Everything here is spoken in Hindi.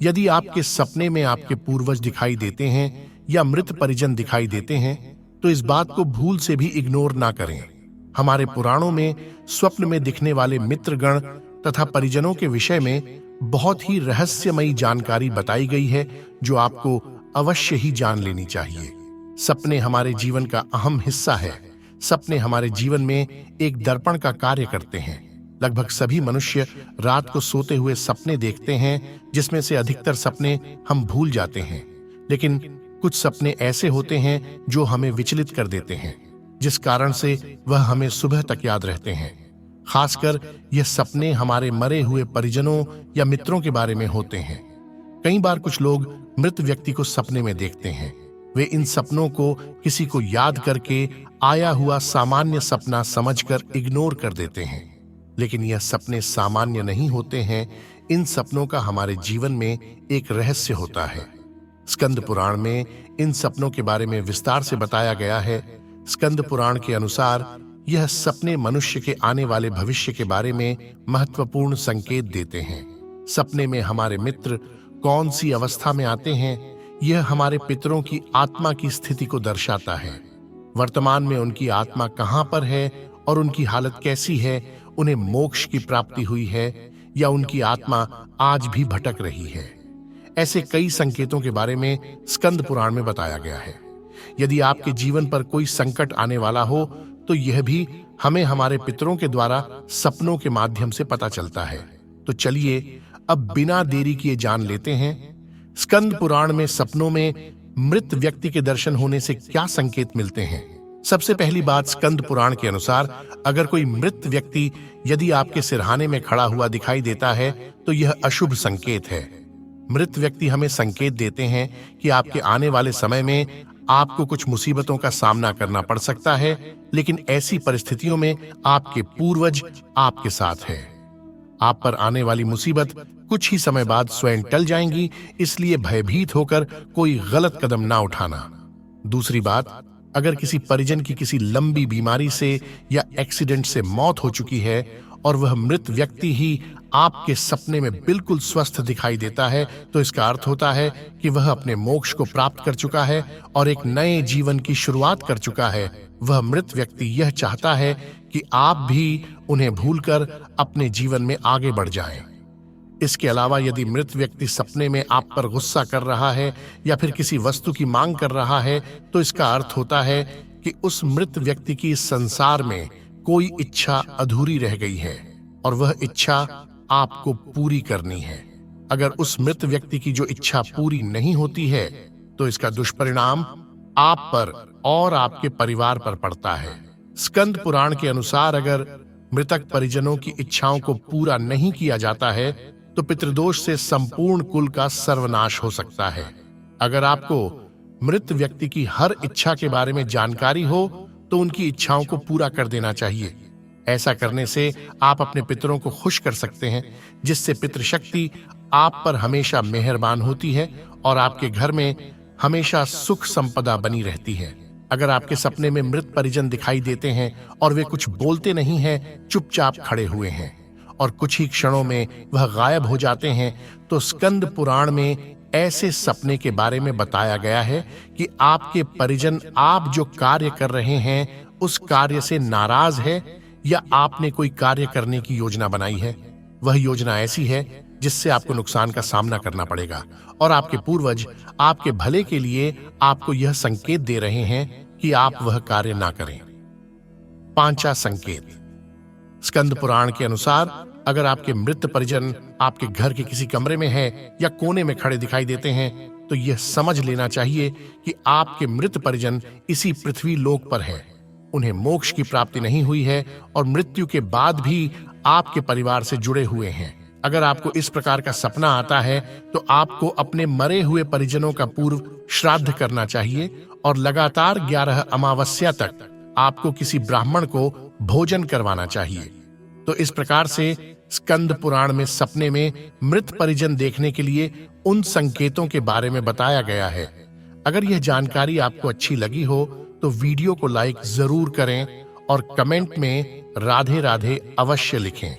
यदि आपके सपने में आपके पूर्वज दिखाई देते हैं या मृत परिजन दिखाई देते हैं, तो इस बात को भूल से भी इग्नोर ना करें। हमारे पुराणों में स्वप्न में दिखने वाले मित्रगण तथा परिजनों के विषय में बहुत ही रहस्यमयी जानकारी बताई गई है, जो आपको अवश्य ही जान लेनी चाहिए। सपने हमारे जीवन का अहम हिस्सा है। सपने हमारे जीवन में एक दर्पण का कार्य करते हैं। लगभग सभी मनुष्य रात को सोते हुए सपने देखते हैं, जिसमें से अधिकतर सपने हम भूल जाते हैं, लेकिन कुछ सपने ऐसे होते हैं जो हमें विचलित कर देते हैं, जिस कारण से वह हमें सुबह तक याद रहते हैं। खासकर यह सपने हमारे मरे हुए परिजनों या मित्रों के बारे में होते हैं। कई बार कुछ लोग मृत व्यक्ति को सपने में देखते हैं। वे इन सपनों को किसी को याद करके आया हुआ सामान्य सपना समझकर इग्नोर कर देते हैं, लेकिन यह सपने सामान्य नहीं होते हैं। इन सपनों का हमारे जीवन में एक रहस्य होता है। स्कंद पुराण में इन सपनों के बारे में विस्तार से बताया गया है। स्कंद पुराण के अनुसार यह सपने मनुष्य के आने वाले भविष्य के बारे में महत्वपूर्ण संकेत देते हैं। सपने में हमारे मित्र कौन सी अवस्था में आते हैं, यह हमारे पितरों की आत्मा की स्थिति को दर्शाता है। वर्तमान में उनकी आत्मा कहां पर है और उनकी हालत कैसी है, उन्हें मोक्ष की प्राप्ति हुई है या उनकी आत्मा आज भी भटक रही है। ऐसे कई संकेतों के बारे में स्कंद पुराण में बताया गया है। यदि आपके जीवन पर कोई संकट आने वाला हो, तो यह भी हमें हमारे पितरों के द्वारा सपनों के माध्यम से पता चलता है। तो चलिए अब बिना देरी किए जान लेते हैं, स्कंद पुराण में सपनों में मृत व्यक्ति के दर्शन होने से क्या संकेत मिलते हैं। सबसे पहली बात, स्कंद पुराण के अनुसार अगर कोई मृत व्यक्ति यदि आपके सिरहाने में खड़ा हुआ दिखाई देता है, तो यह अशुभ संकेत है। मृत व्यक्ति हमें संकेत देते हैं कि आपके आने वाले समय में आपको कुछ मुसीबतों का सामना करना पड़ सकता है, लेकिन ऐसी परिस्थितियों में आपके पूर्वज आपके साथ हैं। आप पर आने वाली मुसीबत कुछ ही समय बाद स्वयं टल जाएंगी, इसलिए भयभीत होकर कोई गलत कदम ना उठाना। दूसरी बात, अगर किसी परिजन की किसी लंबी बीमारी से या एक्सीडेंट से मौत हो चुकी है और वह मृत व्यक्ति ही आपके सपने में बिल्कुल स्वस्थ दिखाई देता है, तो इसका अर्थ होता है कि वह अपने मोक्ष को प्राप्त कर चुका है और एक नए जीवन की शुरुआत कर चुका है। वह मृत व्यक्ति यह चाहता है कि आप भी उन्हें भूलकर अपने जीवन में आगे बढ़ जाएं। इसके अलावा यदि मृत व्यक्ति सपने में आप पर गुस्सा कर रहा है या फिर किसी वस्तु की मांग कर रहा है, तो इसका अर्थ होता है कि उस मृत व्यक्ति की इस संसार में कोई इच्छा अधूरी रह गई है और वह इच्छा आपको पूरी करनी है। अगर उस मृत व्यक्ति की जो इच्छा पूरी नहीं होती है, तो इसका दुष्परिणाम आप पर और आपके परिवार पर पड़ता है। स्कंद पुराण के अनुसार अगर मृतक परिजनों की इच्छाओं को पूरा नहीं किया जाता है, तो पितृदोष से संपूर्ण कुल का सर्वनाश हो सकता है। अगर आपको मृत व्यक्ति की हर इच्छा के बारे में जानकारी हो, तो उनकी इच्छाओं को पूरा कर देना चाहिए। ऐसा करने से आप अपने पितरों को खुश कर सकते हैं, जिससे पितृशक्ति आप पर हमेशा मेहरबान होती है और आपके घर में हमेशा सुख संपदा बनी रहती है। अगर आपके सपने में मृत परिजन दिखाई देते हैं और वे कुछ बोलते नहीं हैं, चुपचाप खड़े हुए हैं और कुछ ही क्षणों में वह गायब हो जाते हैं, तो स्कंद पुराण में ऐसे सपने के बारे में बताया गया है कि आपके परिजन आप जो कार्य कर रहे हैं उस कार्य से नाराज है या आपने कोई कार्य करने की योजना बनाई है। वह योजना ऐसी है जिससे आपको नुकसान का सामना करना पड़ेगा और आपके पूर्वज आपके भले के लिए आपको यह संकेत दे रहे हैं कि आप वह कार्य ना करें। पांचवा संकेत, स्कंद पुराण के अनुसार अगर आपके मृत परिजन आपके घर के किसी कमरे में है या कोने में खड़े दिखाई देते हैं, तो यह समझ लेना चाहिए कि आपके मृत परिजन इसी पृथ्वी लोक पर है। उन्हें मोक्ष की प्राप्ति नहीं हुई है और मृत्यु के बाद भी आपके परिवार से जुड़े हुए हैं। अगर आपको इस प्रकार का सपना आता है, तो आपको अपने मरे हुए परिजनों का पूर्व श्राद्ध करना चाहिए और लगातार 11 अमावस्या तक आपको किसी ब्राह्मण को भोजन करवाना चाहिए। तो इस प्रकार से स्कंद पुराण में सपने में मृत परिजन देखने के लिए उन संकेतों के बारे में बताया गया है। अगर यह जानकारी आपको अच्छी लगी हो, तो वीडियो को लाइक जरूर करें और कमेंट में राधे राधे अवश्य लिखें।